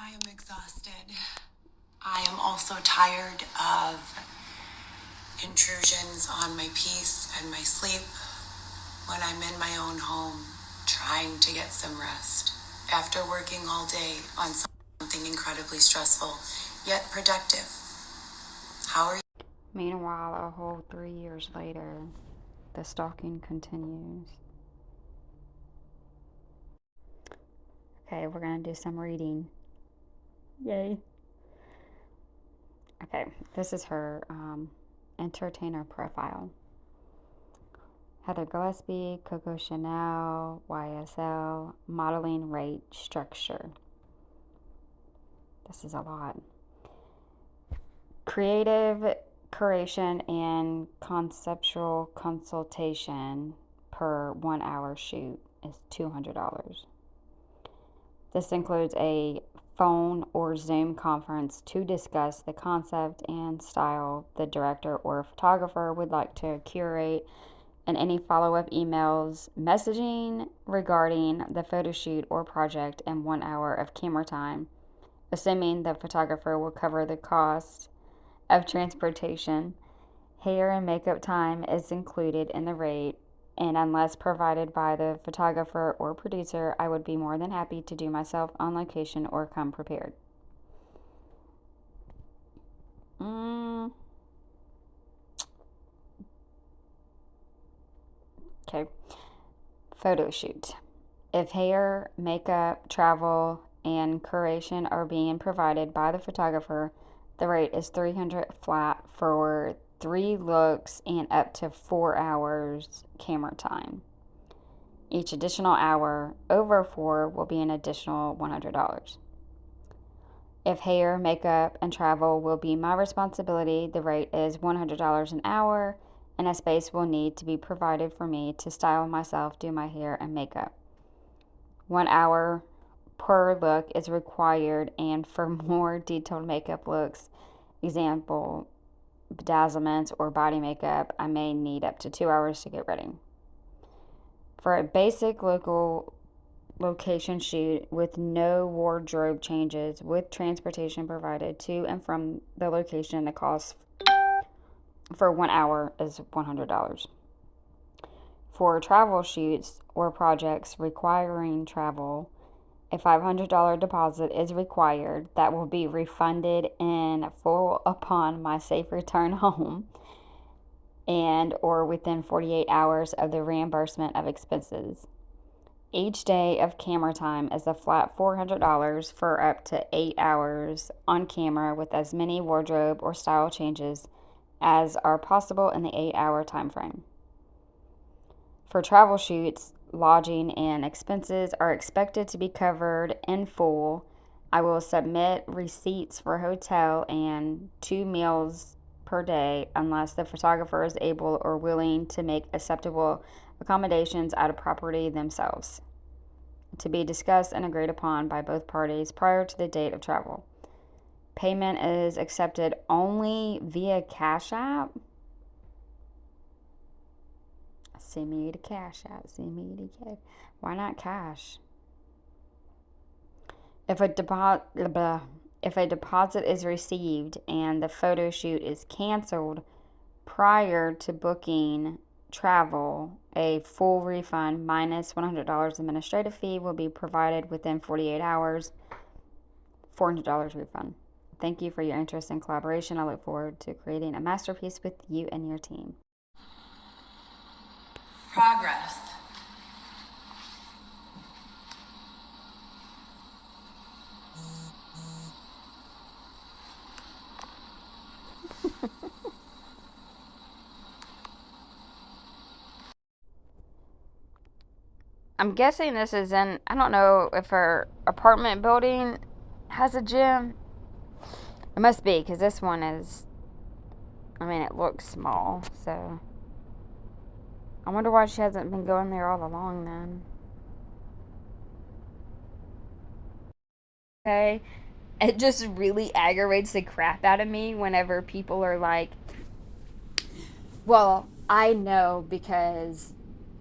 I am exhausted. I am also tired of intrusions on my peace and my sleep when I'm in my own home trying to get some rest. After working all day on something incredibly stressful, yet productive. How are you? Meanwhile, a whole 3 years later, the stalking continues. Okay, we're gonna do some reading. Yay. Okay, this is her entertainer profile. Heather Gillespie, Coco Chanel, YSL, modeling rate structure. This is a lot. Creative curation and conceptual consultation per 1 hour shoot is $200. This includes a phone or Zoom conference to discuss the concept and style the director or photographer would like to curate, and any follow-up emails, messaging regarding the photo shoot or project, and 1 hour of camera time, assuming the photographer will cover the cost of transportation. Hair and makeup time is included in the rate, and unless provided by the photographer or producer, I would be more than happy to do myself on location or come prepared. Okay. Photo shoot. If hair, makeup, travel, and curation are being provided by the photographer, the rate is $300 flat for 3 looks and up to 4 hours camera time. Each additional hour over 4 will be an additional $100. If hair, makeup, and travel will be my responsibility, the rate is $100 an hour, and a space will need to be provided for me to style myself, do my hair, and makeup. 1 hour per look is required, and for more detailed makeup looks, example, bedazzlements or body makeup, I may need up to 2 hours to get ready. For a basic location shoot with no wardrobe changes, with transportation provided to and from the location, the cost for 1 hour is $100. For travel shoots or projects requiring travel, a $500 deposit is required that will be refunded in full upon my safe return home and or within 48 hours of the reimbursement of expenses. Each day of camera time is a flat $400 for up to 8 hours on camera with as many wardrobe or style changes as are possible in the 8-hour time frame. For travel shoots, lodging and expenses are expected to be covered in full. I will submit receipts for hotel and 2 meals per day unless the photographer is able or willing to make acceptable accommodations at a property themselves, to be discussed and agreed upon by both parties prior to the date of travel. Payment is accepted only via Cash App. Send me the Cash App. Send me the cash. Why not cash? If a deposit is received and the photo shoot is canceled prior to booking travel, a full refund minus $100 administrative fee will be provided within 48 hours. $400 refund. Thank you for your interest and collaboration. I look forward to creating a masterpiece with you and your team. Progress. I'm guessing this is in, I don't know if her apartment building has a gym. It must be, because this one is, I mean, it looks small, so I wonder why she hasn't been going there all along then. Okay. It just really aggravates the crap out of me whenever people are like, well, I know because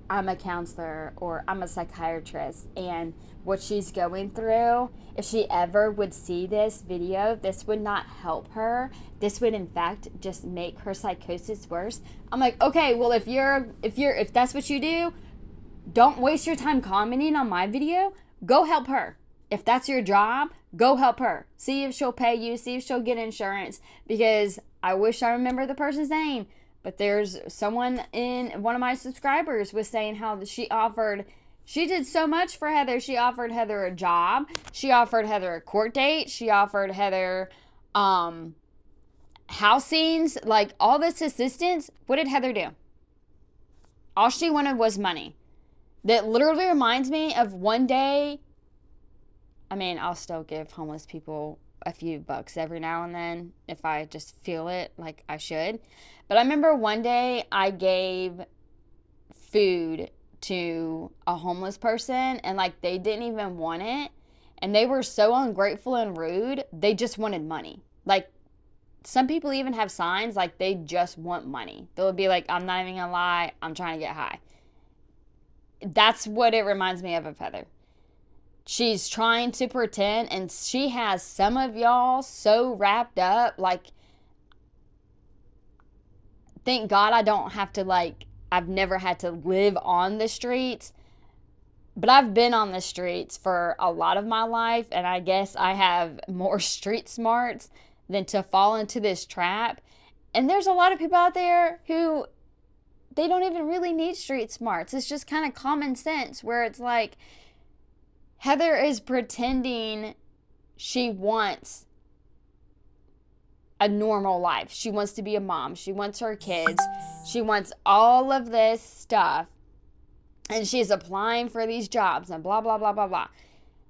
I'm a counselor or I'm a psychiatrist, and what she's going through, if she ever would see this video, this would not help her. This would in fact just make her psychosis worse. I'm like, okay, well, if that's what you do, don't waste your time commenting on my video. Go help her. If that's your job, go help her. See if she'll pay you. See if she'll get insurance. Because I wish I remember the person's name. But there's someone in one of my subscribers was saying how she did so much for Heather. She offered Heather a job. She offered Heather a court date. She offered Heather housings, like all this assistance. What did Heather do? All she wanted was money. That literally reminds me of one day. I mean, I'll still give homeless people a few bucks every now and then if I just feel it like I should. But I remember one day I gave food to a homeless person, and like they didn't even want it. And they were so ungrateful and rude. They just wanted money. Like, some people even have signs like they just want money. They'll be like, I'm not even gonna lie, I'm trying to get high. That's what it reminds me of Heather. She's trying to pretend, and she has some of y'all so wrapped up. Like, thank God I don't have to, like, I've never had to live on the streets, but I've been on the streets for a lot of my life, and I guess I have more street smarts than to fall into this trap. And there's a lot of people out there who, they don't even really need street smarts. It's just kind of common sense, where it's like, Heather is pretending she wants a normal life. She wants to be a mom. She wants her kids. She wants all of this stuff. And she's applying for these jobs and blah, blah, blah, blah, blah.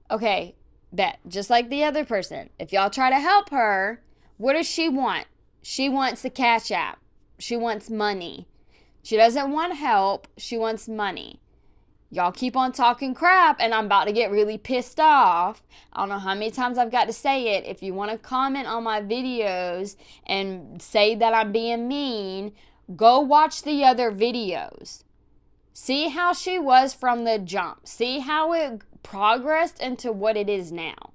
Okay, bet. Just like the other person. If y'all try to help her, what does she want? She wants the Cash App. She wants money. She doesn't want help. She wants money. Y'all keep on talking crap, and I'm about to get really pissed off. I don't know how many times I've got to say it. If you want to comment on my videos and say that I'm being mean, go watch the other videos. See how she was from the jump. See how it progressed into what it is now.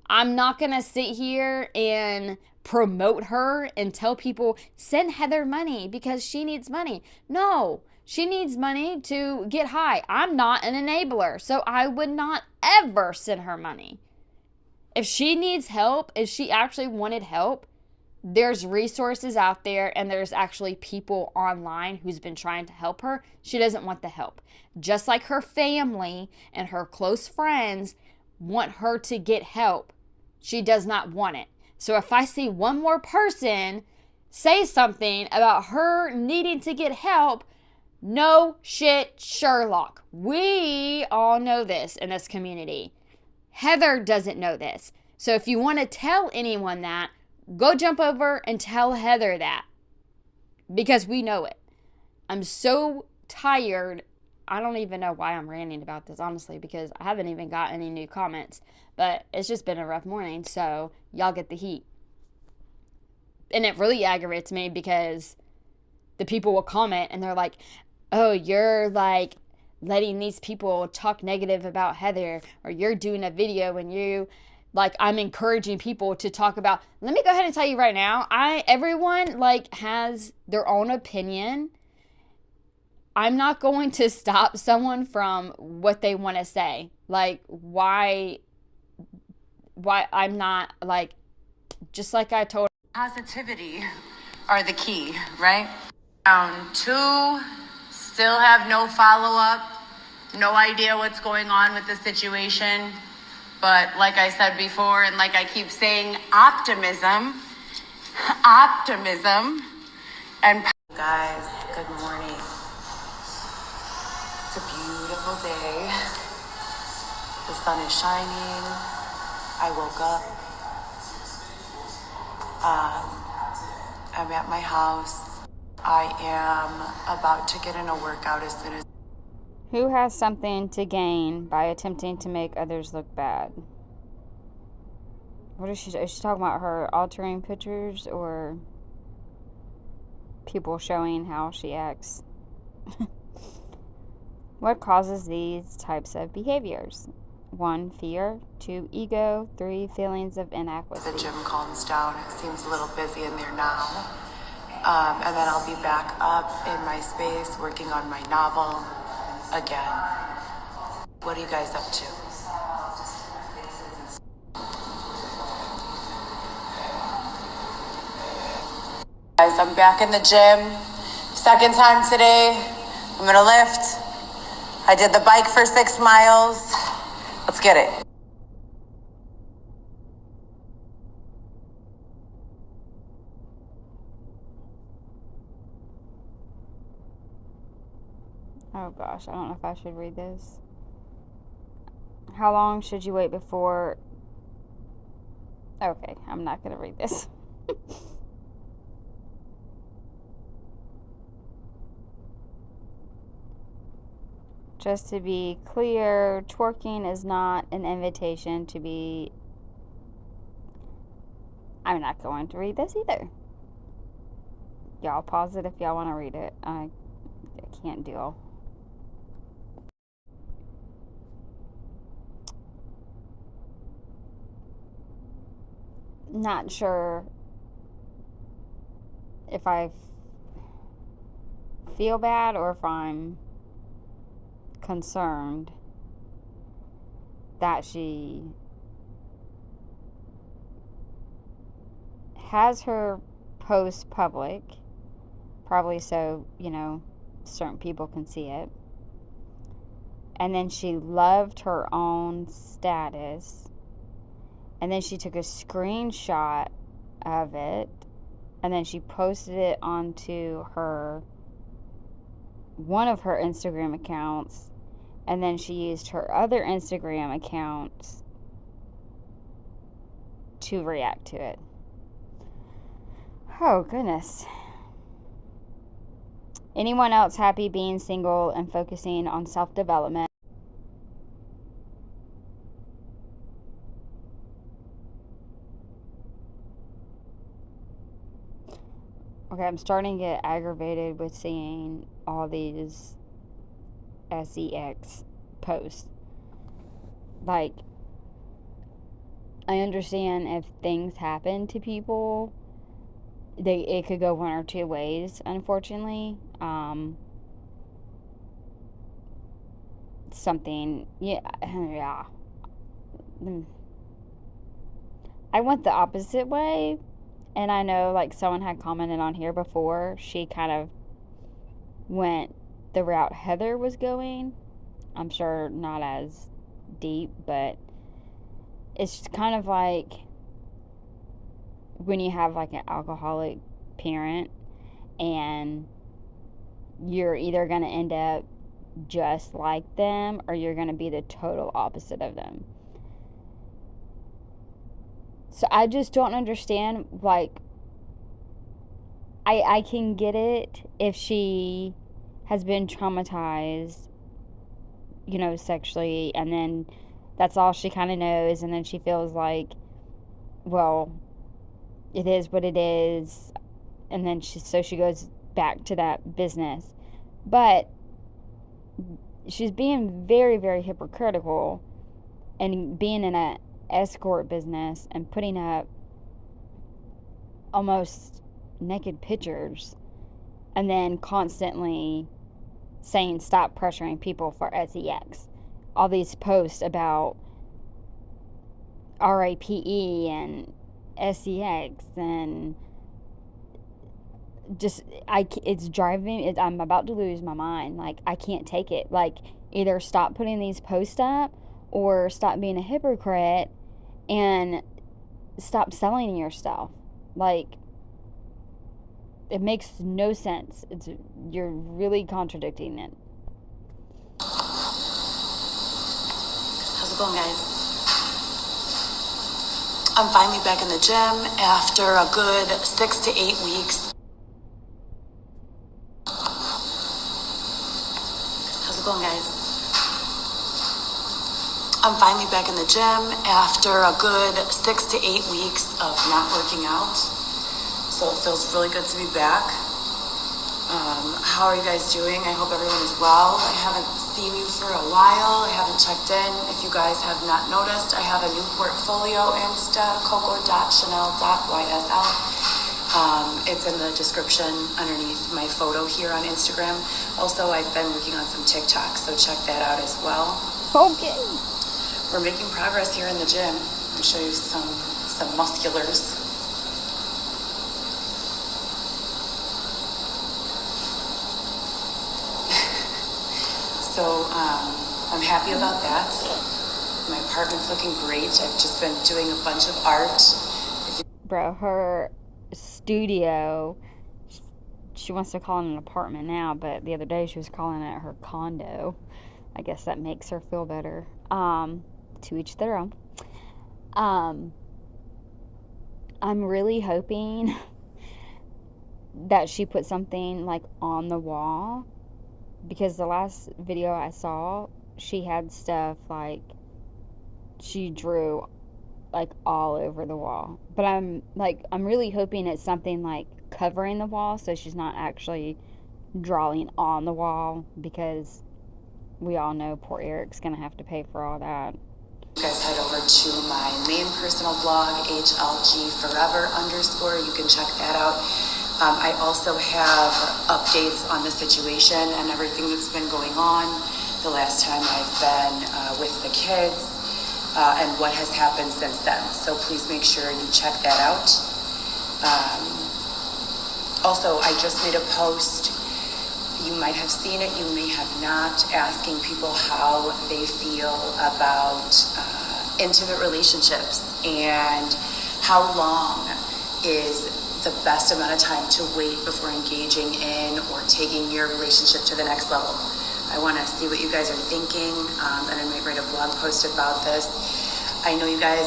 I'm not going to sit here and promote her and tell people, send Heather money because she needs money. No. She needs money to get high. I'm not an enabler, so I would not ever send her money. If she needs help, if she actually wanted help, there's resources out there, and there's actually people online who's been trying to help her. She doesn't want the help. Just like her family and her close friends want her to get help, she does not want it. So if I see one more person say something about her needing to get help, no shit, Sherlock. We all know this in this community. Heather doesn't know this. So if you want to tell anyone that, go jump over and tell Heather that. Because we know it. I'm so tired. I don't even know why I'm ranting about this, honestly, because I haven't even got any new comments. But it's just been a rough morning, so y'all get the heat. And it really aggravates me because the people will comment and they're like, oh, you're like letting these people talk negative about Heather, or you're doing a video and you, like, I'm encouraging people to talk about. Let me go ahead and tell you right now, everyone like has their own opinion. I'm not going to stop someone from what they want to say. Like, why I'm not, like, just like I told. Positivity are the key, right? Round two, still have no follow-up, no idea what's going on with the situation. But like I said before, and like I keep saying, optimism, and guys, good morning. It's a beautiful day. The sun is shining. I woke up. I'm at my house. I am about to get in a workout as soon as. Who has something to gain by attempting to make others look bad? What is she talking about? Her altering pictures or people showing how she acts? What causes these types of behaviors? 1, fear. 2, ego. 3, feelings of inadequacy. The gym calms down. It seems a little busy in there now. And then I'll be back up in my space working on my novel again. What are you guys up to? Guys, I'm back in the gym. Second time today. I'm gonna lift. I did the bike for 6 miles. Let's get it. Oh gosh, I don't know if I should read this. How long should you wait before... Okay, I'm not going to read this. Just to be clear, twerking is not an invitation to be... I'm not going to read this either. Y'all pause it if y'all want to read it. I can't deal. Not sure if I feel bad or if I'm concerned that she has her post public, probably so, certain people can see it. And then she loved her own status. And then she took a screenshot of it. And then she posted it onto one of her Instagram accounts. And then she used her other Instagram accounts to react to it. Oh, goodness. Anyone else happy being single and focusing on self-development? Okay, I'm starting to get aggravated with seeing all these sex posts. Like, I understand if things happen to people, it could go one or two ways, unfortunately. Yeah. I went the opposite way, and I know, like, someone had commented on here before, she kind of went the route Heather was going. I'm sure not as deep, but it's kind of like when you have, like, an alcoholic parent and you're either going to end up just like them or you're going to be the total opposite of them. So I just don't understand, like, I can get it if she has been traumatized, sexually, and then that's all she kind of knows, and then she feels like, well, it is what it is, and then she goes back to that business. But she's being very, very hypocritical and being in an escort business and putting up almost naked pictures and then constantly saying stop pressuring people for sex. All these posts about RAPE and sex, and just it's driving. I'm about to lose my mind. Like, I can't take it. Like, either stop putting these posts up or stop being a hypocrite and stop selling your stuff. Like, it makes no sense. You're really contradicting it. How's it going, guys? I'm finally back in the gym after a good 6 to 8 weeks. How's it going, guys? I'm finally back in the gym after a good 6 to 8 weeks of not working out. So it feels really good to be back. How are you guys doing? I hope everyone is well. I haven't seen you for a while. I haven't checked in. If you guys have not noticed, I have a new portfolio Insta, coco.chanel.ysl. It's in the description underneath my photo here on Instagram. Also, I've been working on some TikTok, so check that out as well. Okay. We're making progress here in the gym. I'll show you some musculars. So I'm happy about that. My apartment's looking great. I've just been doing a bunch of art. Bro, her studio, she wants to call it an apartment now, but the other day she was calling it her condo. I guess that makes her feel better. To each their own. I'm really hoping that she put something like on the wall, because the last video I saw, she had stuff like she drew like all over the wall. But I'm really hoping it's something like covering the wall, so she's not actually drawing on the wall, because we all know poor Eric's gonna have to pay for all that. You guys head over to my main personal blog, HLG_forever_. You can check that out. I also have updates on the situation and everything that's been going on, the last time I've been with the kids, and what has happened since then. So please make sure you check that out. Also, I just made a post. You might have seen it, you may have not, asking people how they feel about intimate relationships and how long is the best amount of time to wait before engaging in or taking your relationship to the next level. I want to see what you guys are thinking, and I might write a blog post about this. I know you guys...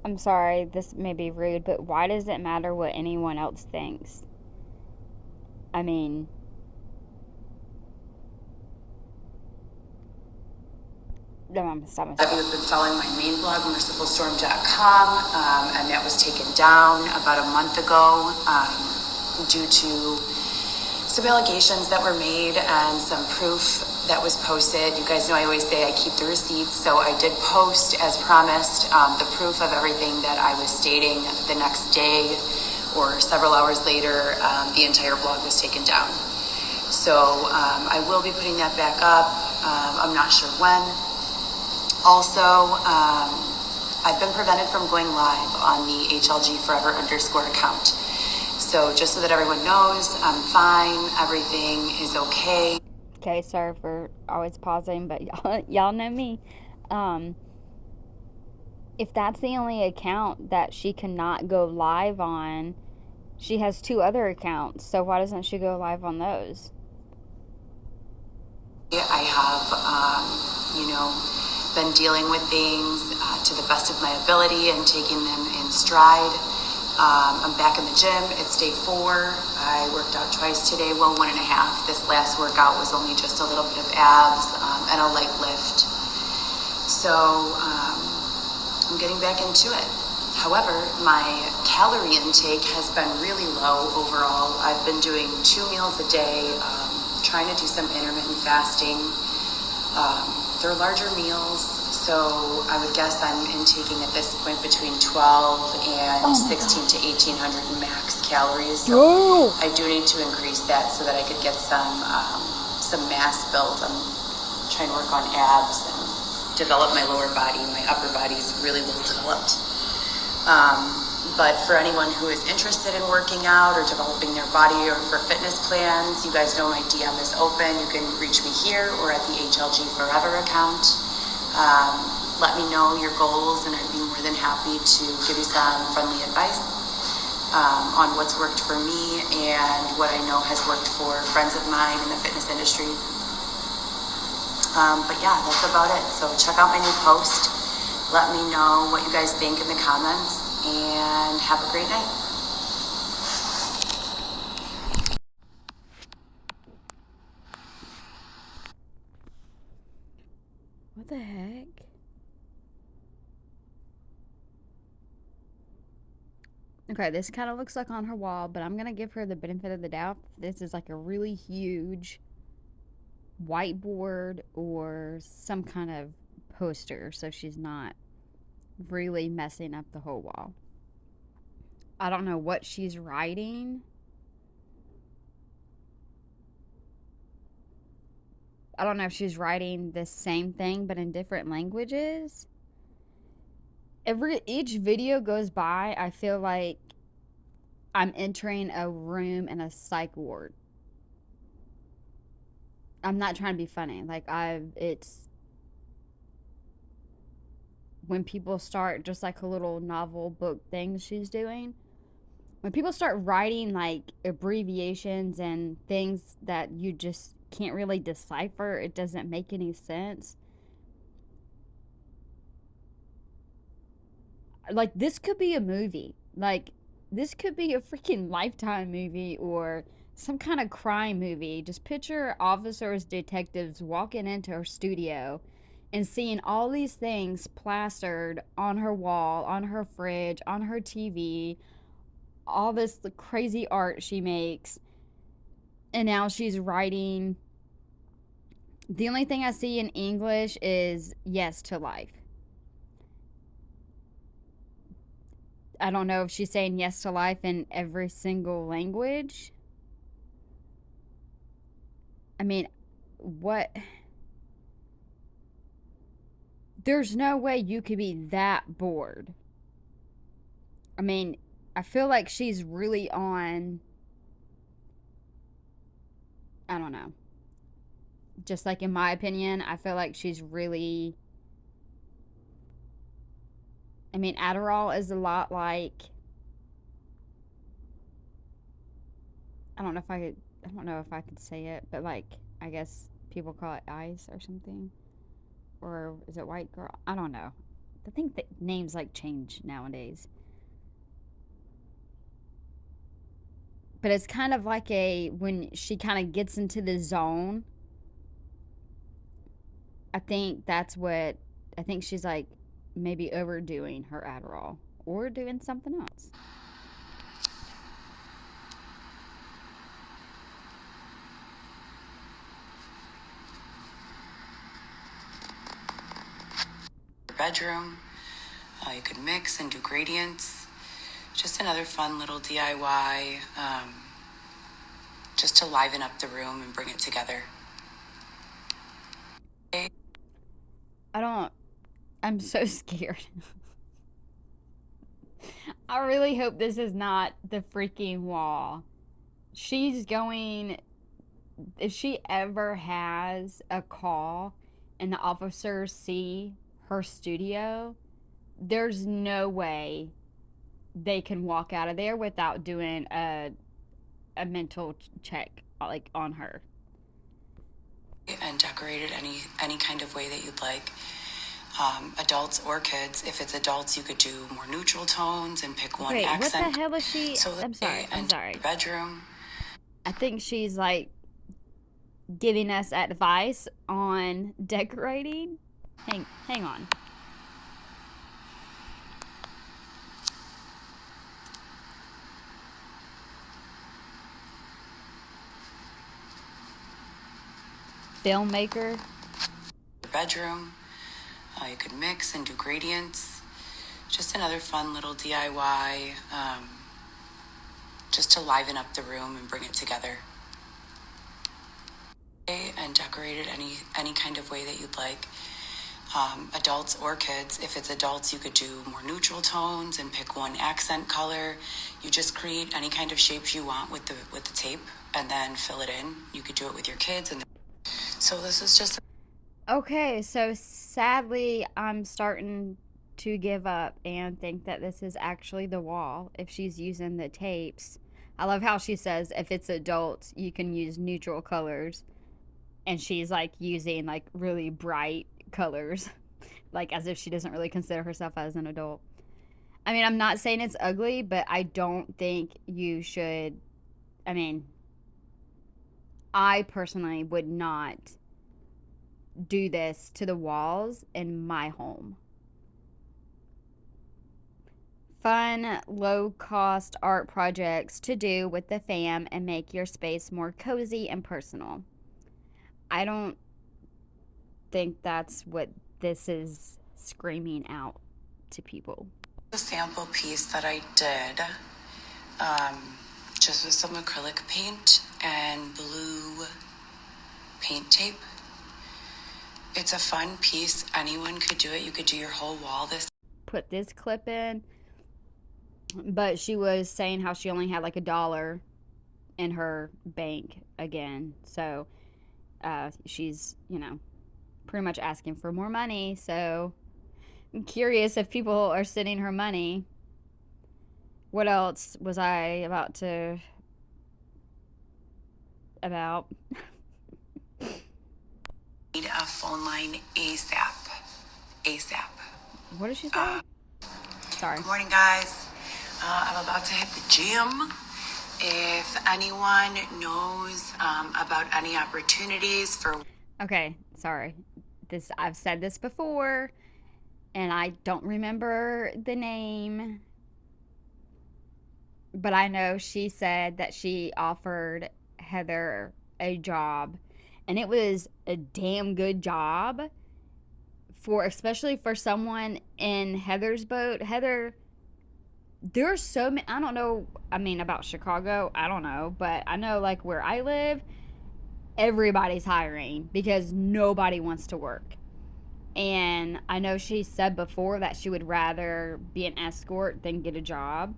I'm sorry, this may be rude, but why does it matter what anyone else thinks? I mean... Stop. You've been following my main blog, mercifulstorm.com, and that was taken down about a month ago due to some allegations that were made and some proof that was posted. You guys know I always say I keep the receipts, so I did post, as promised, the proof of everything that I was stating. The next day or several hours later, the entire blog was taken down. So I will be putting that back up. I'm not sure when. Also, I've been prevented from going live on the HLG_forever account. So just so that everyone knows, I'm fine. Everything is okay. Okay, sorry for always pausing, but y'all know me. If that's the only account that she cannot go live on, she has 2 other accounts. So why doesn't she go live on those? I have, been dealing with things to the best of my ability and taking them in stride. I'm back in the gym. It's day 4. I worked out twice today, well, 1.5. This last workout was only just a little bit of abs and a light lift. So I'm getting back into it. However, my calorie intake has been really low overall. I've been doing 2 meals a day, trying to do some intermittent fasting. They're larger meals, so I would guess I'm intaking at this point between 12 and 16 to 1,800 max calories. So I do need to increase that so that I could get some mass build. I'm trying to work on abs and develop my lower body. My upper body is really well developed. But for anyone who is interested in working out or developing their body or for fitness plans, you guys know my DM is open. You can reach me here or at the HLG Forever account. Let me know your goals, and I'd be more than happy to give you some friendly advice on what's worked for me and what I know has worked for friends of mine in the fitness industry. But yeah, that's about it. So check out my new post. Let me know what you guys think in the comments, and have a great night. What the heck? Okay, this kind of looks like on her wall, but I'm going to give her the benefit of the doubt. This is like a really huge whiteboard or some kind of poster so she's not really messing up the whole wall. I don't know what she's writing. I don't know if she's writing the same thing but in different languages. Each video goes by, I feel like I'm entering a room in a psych ward. I'm not trying to be funny. Like it's when people start just like a little novel book thing she's doing. When people start writing like abbreviations and things that you just can't really decipher, it doesn't make any sense. Like this could be a movie. Like this could be a freaking Lifetime movie or some kind of crime movie. Just picture officers, detectives walking into her studio and seeing all these things plastered on her wall, on her fridge, on her TV, all this crazy art she makes. And now she's writing. The only thing I see in English is yes to life. I don't know if she's saying yes to life in every single language. I mean, what? There's no way you could be that bored. I mean, I feel like she's really on. I don't know. Just like in my opinion, I feel like she's really. I mean, Adderall is a lot like. I don't know if I could. I don't know if I could say it, but like, I guess people call it ice or something. Or is it white girl? I don't know. I think that names like change nowadays. But it's kind of like when she kind of gets into the zone. I think that's what I think she's like maybe overdoing her Adderall or doing something else. Bedroom. You could mix and do gradients. Just another fun little DIY, just to liven up the room and bring it together. I don't I'm so scared. I really hope this is not the freaking wall. She's going if she ever has a call and the officers see her studio, there's no way they can walk out of there without doing a mental check like on her. And decorate it any kind of way that you'd like. Adults or kids. If it's adults, you could do more neutral tones and pick one Wait, what the accent. hell is she? So I'm sorry. I'm sorry. Bedroom. I think she's like giving us advice on decorating. Hang on. Filmmaker. Bedroom. You could mix and do gradients. Just another fun little DIY, just to liven up the room and bring it together. And decorate it any kind of way that you'd like. Adults or kids. If it's adults, you could do more neutral tones and pick one accent color. You just create any kind of shapes you want with the tape and then fill it in. You could do it with your kids. And so this is just. Okay, so sadly, I'm starting to give up and think that this is actually the wall if she's using the tapes. I love how she says if it's adults, you can use neutral colors. And she's like using like really bright colors, like as if she doesn't really consider herself as an adult. I mean, I'm not saying it's ugly, but I don't think you should. I mean, I personally would not do this to the walls in my home. Fun, low cost art projects to do with the fam and make your space more cozy and personal. I don't think that's what this is screaming out to people. The sample piece that I did, um, just with some acrylic paint and blue paint tape. It's a fun piece. Anyone could do it. You could do your whole wall this. Put this clip in, but she was saying how she only had like $1 in her bank again. So she's, pretty much asking for more money. So I'm curious if people are sending her money. What else was I about? Need a phone line ASAP. ASAP. What did she say? Sorry. Good morning, guys. I'm about to hit the gym. If anyone knows about any opportunities for... Okay, sorry. I've said this before, and I don't remember the name, but I know she said that she offered Heather a job, and it was a damn good job, especially for someone in Heather's boat. Heather, there's so many, I don't know, I mean, about Chicago, I don't know, but I know, like, where I live, everybody's hiring because nobody wants to work. And I know she said before that she would rather be an escort than get a job,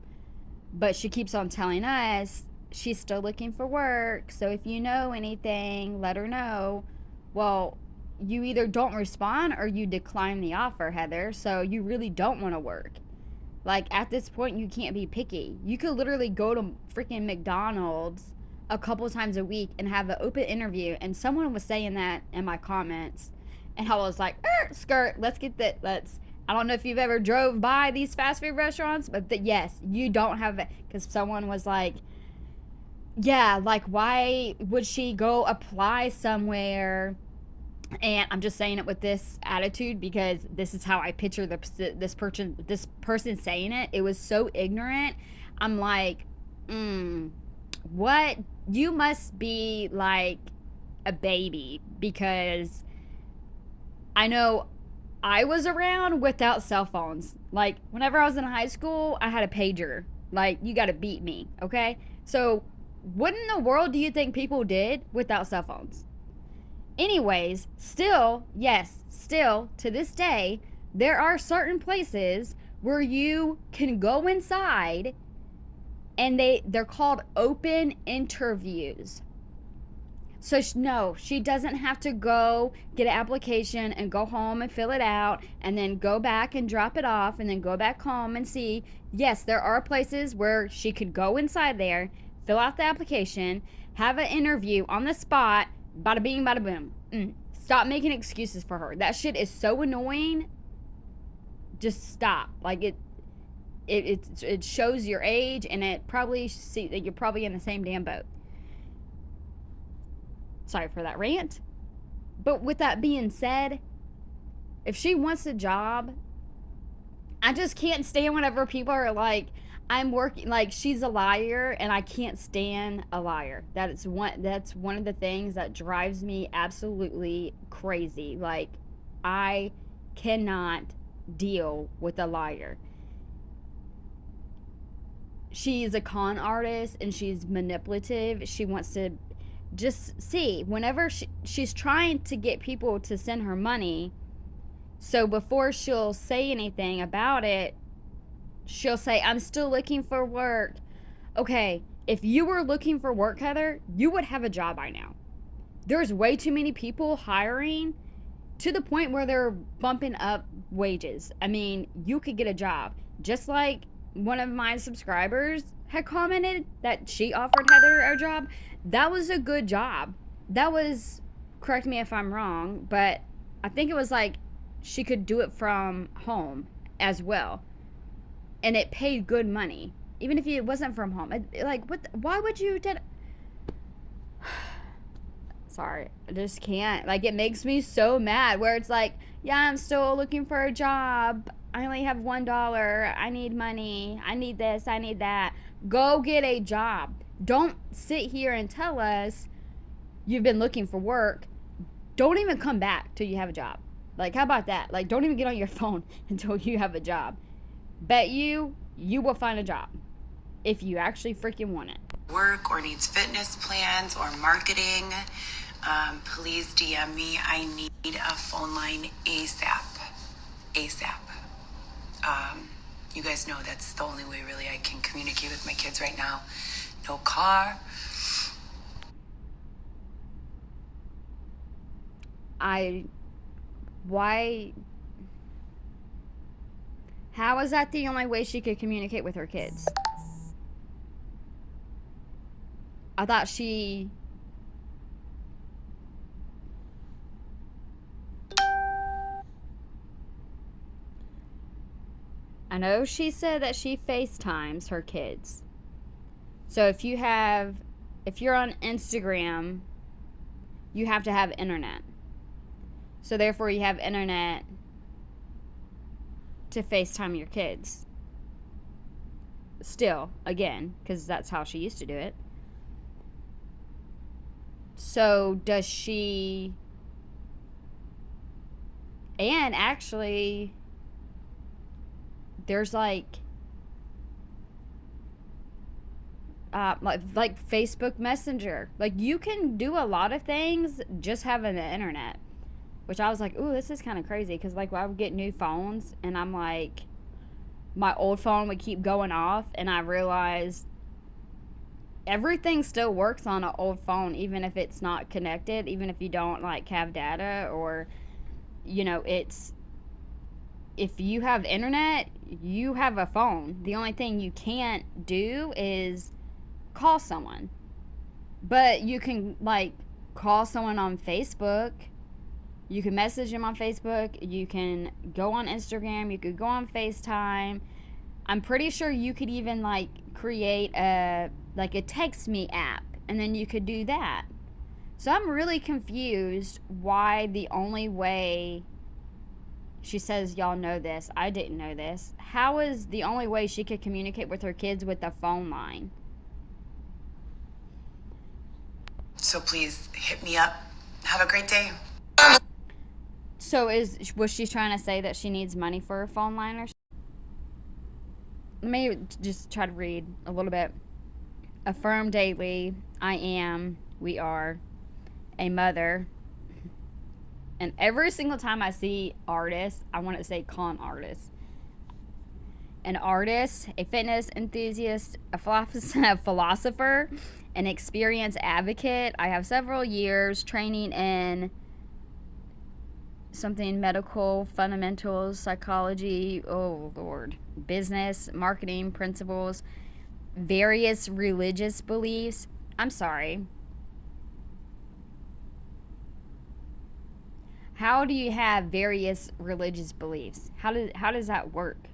but she keeps on telling us she's still looking for work. So if you know anything, let her know. Well, you either don't respond or you decline the offer, Heather. So you really don't want to work. Like, at this point, you can't be picky. You could literally go to freaking McDonald's a couple times a week and have an open interview. And someone was saying that in my comments. And I was like, skirt, let's get that. I don't know if you've ever drove by these fast food restaurants, but yes, you don't have it. Because someone was like, yeah, like, why would she go apply somewhere? And I'm just saying it with this attitude because this is how I picture this person saying it. It was so ignorant. I'm like, what? You must be like a baby, because I know I was around without cell phones. Like, whenever I was in high school, I had a pager. Like, you got to beat me, okay? So, what in the world do you think people did without cell phones? Anyways, still to this day, there are certain places where you can go inside and they're called open interviews. So no, she doesn't have to go get an application and go home and fill it out and then go back and drop it off and then go back home and see. Yes, there are places where she could go inside there, fill out the application, have an interview on the spot, bada bing, bada boom. Stop making excuses for her. That shit is so annoying. Just stop. Like, it shows your age, and it probably see that you're probably in the same damn boat. Sorry for that rant. But with that being said, if she wants a job, I just can't stand whenever people are like, I'm working, like, she's a liar, and I can't stand a liar. That's one of the things that drives me absolutely crazy. Like, I cannot deal with a liar. She's a con artist and she's manipulative. She wants to just see whenever she's trying to get people to send her money. So before she'll say anything about it, she'll say, I'm still looking for work. Okay, if you were looking for work, Heather, you would have a job by now. There's way too many people hiring to the point where they're bumping up wages. I mean, you could get a job. Just like one of my subscribers had commented that she offered Heather a job. That was a good job. That was, correct me if I'm wrong, but I think it was like she could do it from home as well. And it paid good money, even if it wasn't from home. Like, what? Why would you? Sorry, I just can't. Like, it makes me so mad. Where it's like, yeah, I'm still looking for a job. I only have $1. I need money. I need this. I need that. Go get a job. Don't sit here and tell us you've been looking for work. Don't even come back till you have a job. Like, how about that? Like, don't even get on your phone until you have a job. Bet you will find a job if you actually freaking want it. Work or needs fitness plans or marketing, please DM me. I need a phone line ASAP. ASAP. You guys know that's the only way really I can communicate with my kids right now. No car. Why? How is that the only way she could communicate with her kids? I thought she... I know she said that she FaceTimes her kids. So if you're on Instagram, you have to have internet. So therefore you have internet to FaceTime your kids. Still, again, because that's how she used to do it. So does she... And actually, there's like Facebook Messenger. Like, you can do a lot of things just having the internet. Which I was like, ooh, this is kind of crazy. Because, like, I would get new phones, and I'm like, my old phone would keep going off, and I realized everything still works on an old phone, even if it's not connected, even if you don't, like, have data, or, you know, it's... If you have internet, you have a phone. The only thing you can't do is call someone. But you can, like, call someone on Facebook. You can message them on Facebook. You can go on Instagram. You could go on FaceTime. I'm pretty sure you could even, like, create a text me app, and then you could do that. So I'm really confused why the only way... She says, y'all know this. I didn't know this. How is the only way she could communicate with her kids with the phone line? So please hit me up. Have a great day. So was she trying to say that she needs money for her phone line or something? Let me just try to read a little bit. Affirm daily. We are a mother. And every single time I see artists, I want to say con artists. An artist, a fitness enthusiast, a philosopher, an experienced advocate. I have several years training in something medical, fundamentals, psychology, oh Lord, business, marketing principles, various religious beliefs. I'm sorry. How do you have various religious beliefs? How does that work?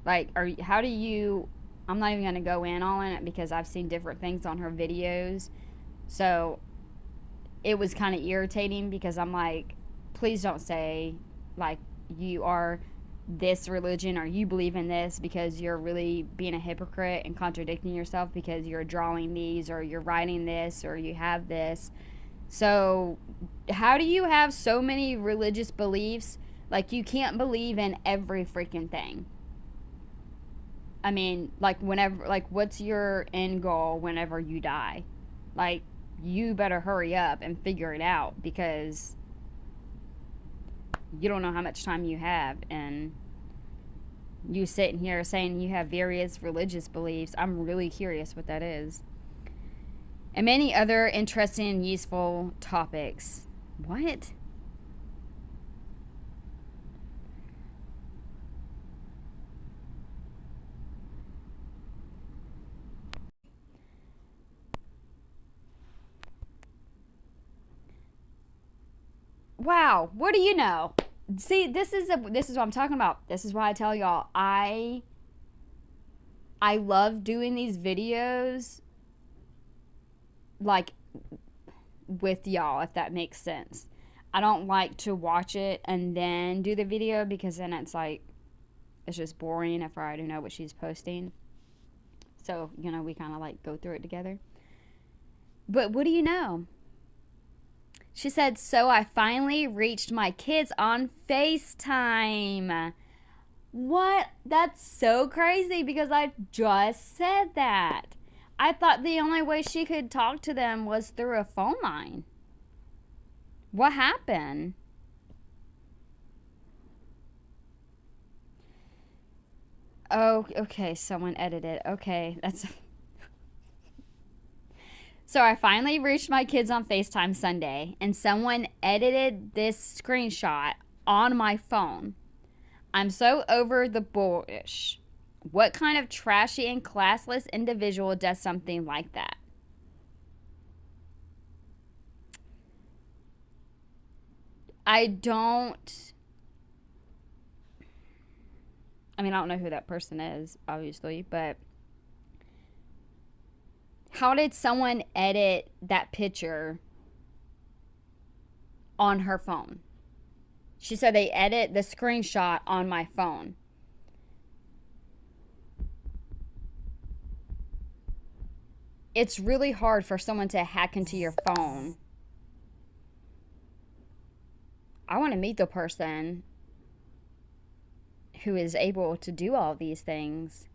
Like, how do you... I'm not even going to go in on it because I've seen different things on her videos. So it was kind of irritating because I'm like, please don't say, like, you are this religion or you believe in this, because you're really being a hypocrite and contradicting yourself because you're drawing these or you're writing this or you have this. So how do you have so many religious beliefs? Like, you can't believe in every freaking thing. I mean, like, whenever, like, what's your end goal whenever you die? Like, you better hurry up and figure it out, because you don't know how much time you have. And you sitting here saying you have various religious beliefs, I'm really curious what that is. And many other interesting and useful topics. What? Wow, what do you know? See, this is what I'm talking about. This is why I tell y'all I love doing these videos, like, with y'all, if that makes sense. I don't like to watch it and then do the video, because then it's like, it's just boring if I already know what she's posting. So, you know, we kind of like go through it together. But what do you know? She said, so I finally reached my kids on FaceTime. What? That's so crazy because I just said that. I thought the only way she could talk to them was through a phone line. What happened? Oh, okay. Someone edited. Okay, that's. So I finally reached my kids on FaceTime Sunday, and someone edited this screenshot on my phone. I'm so over the bullshit. What kind of trashy and classless individual does something like that? I don't. I mean, I don't know who that person is, obviously, but how did someone edit that picture on her phone? She said they edit the screenshot on my phone. It's really hard for someone to hack into your phone. I want to meet the person who is able to do all these things.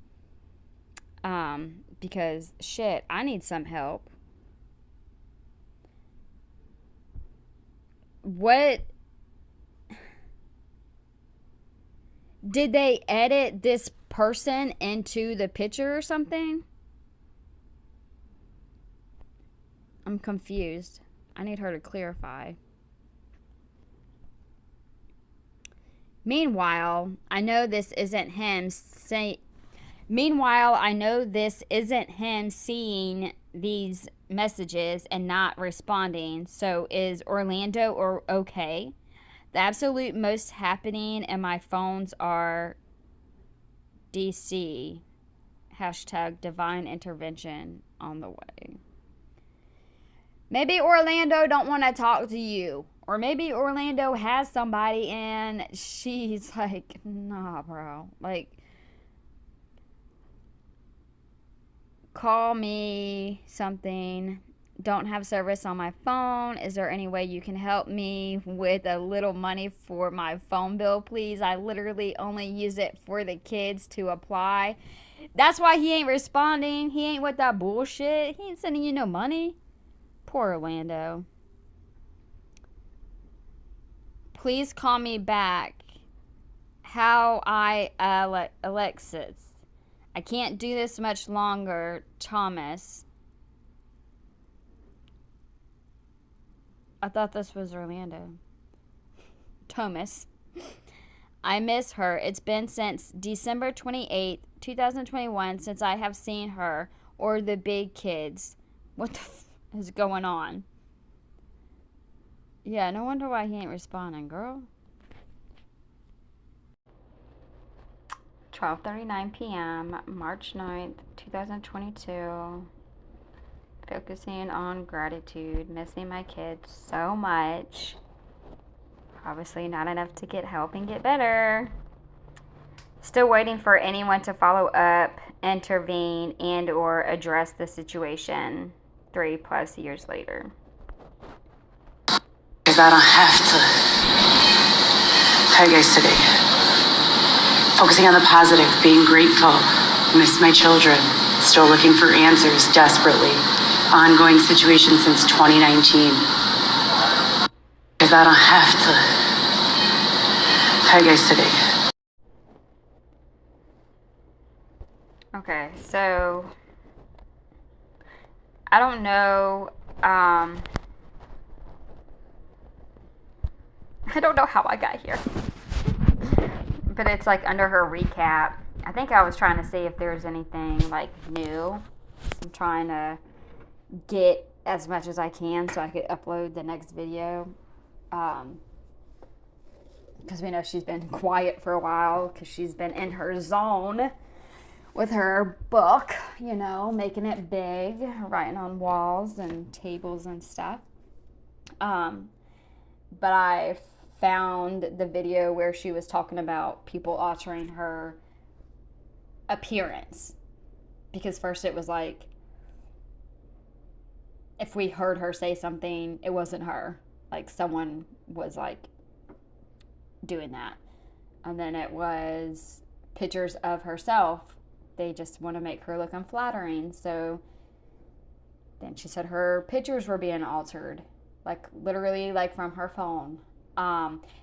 Because shit, I need some help. What did they edit this person into the picture or something? I'm confused. I need her to clarify. Meanwhile, I know this isn't him seeing these messages and not responding. So is Orlando or okay? The absolute most happening in my phones are DC. Hashtag divine intervention on the way. Maybe Orlando don't want to talk to you. Or maybe Orlando has somebody and she's like, nah, bro. Like, call me something. Don't have service on my phone. Is there any way you can help me with a little money for my phone bill, please? I literally only use it for the kids to apply. That's why he ain't responding. He ain't with that bullshit. He ain't sending you no money. Poor Orlando. Please call me back. How Alexis. I can't do this much longer, Thomas. I thought this was Orlando. Thomas. I miss her. It's been since December 28th, 2021 since I have seen her or the big kids. What the is going on? Yeah, no wonder why he ain't responding, girl. 12:39 p.m., March 9th, 2022. Focusing on gratitude, missing my kids so much. Obviously not enough to get help and get better. Still waiting for anyone to follow up, intervene, and or address the situation 3+ years later. Because I don't have to. How are you guys today? Focusing on the positive, being grateful. Miss my children. Still looking for answers desperately. Ongoing situation since 2019. Because I don't have to. How are you guys today? Okay, so I don't know. I don't know how I got here. But it's like under her recap. I think I was trying to see if there's anything like new. I'm trying to get as much as I can so I could upload the next video. Because we know she's been quiet for a while because she's been in her zone with her book, you know, making it big, writing on walls and tables and stuff. But I found the video where she was talking about people altering her appearance. Because first it was like, if we heard her say something, it wasn't her. like someone was like doing that. And then it was pictures of herself. They just want to make her look unflattering. So then she said her pictures were being altered, like literally, like from her phone.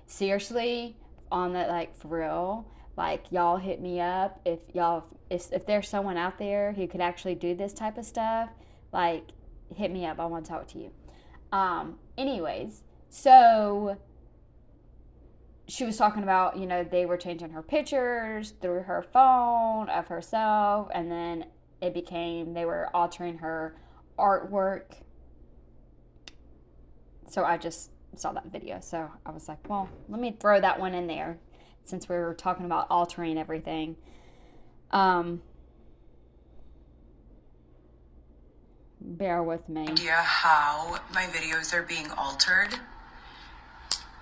Seriously, on that, like for real, like y'all hit me up if there's someone out there who could actually do this type of stuff. Like, hit me up. I want to talk to you. Anyways, so she was talking about, they were changing her pictures through her phone of herself, and then it became they were altering her artwork. So I just saw that video. So I was like, well, let me throw that one in there since we were talking about altering everything. Bear with me. Idea how my videos are being altered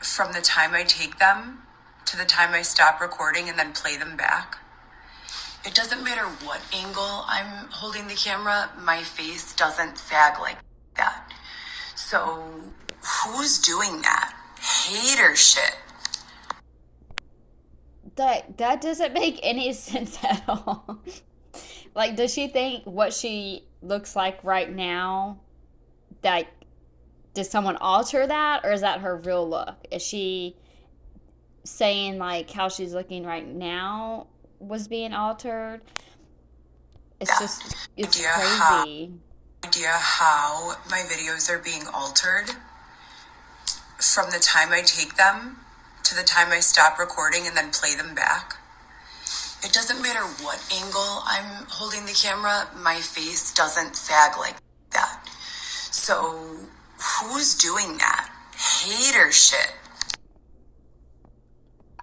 from the time I take them to the time I stop recording and then play them back. It doesn't matter what angle I'm holding the camera, my face doesn't sag like that. So who's doing that? Hater shit. That doesn't make any sense at all. Like, does she think what she looks like right now, like, did someone alter that, or is that her real look? Is she saying like how she's looking right now was being altered? It's just, it's crazy. Idea how my videos are being altered from the time I take them to the time I stop recording and then play them back. It doesn't matter what angle I'm holding the camera, my face doesn't sag like that. So who's doing that? Hater shit.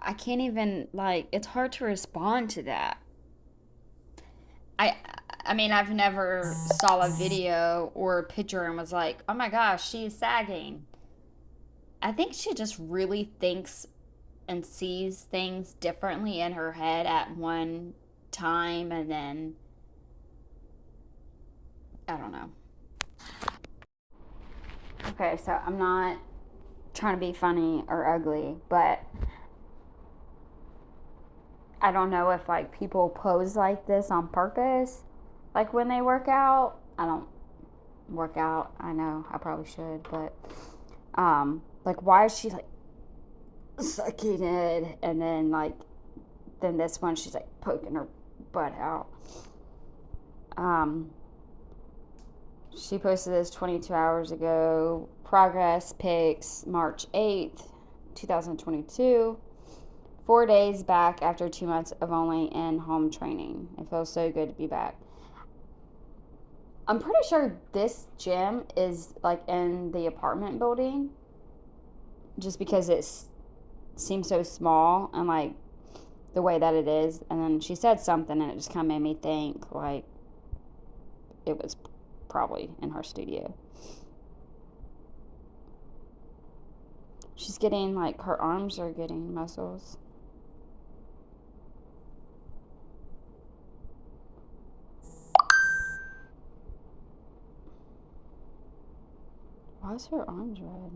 I can't even, like, it's hard to respond to that. I I mean, I've never saw a video or a picture and was like, "Oh my gosh, she's sagging." I think she just really thinks and sees things differently in her head at one time, and then I don't know. Okay, so I'm not trying to be funny or ugly, but I don't know if like people pose like this on purpose, like when they work out. I don't work out. I know I probably should, but like why is she like sucking it, and then like then this one she's like poking her butt out. Um, she posted this 22 hours ago. Progress pics, March 8th, 2022. 4 days back after 2 months of only in home training. It feels so good to be back. I'm pretty sure this gym is like in the apartment building, just because it seems so small and like the way that it is. And then she said something and it just kind of made me think like it was probably in her studio. She's getting like her arms are getting muscles. Why is her arms red?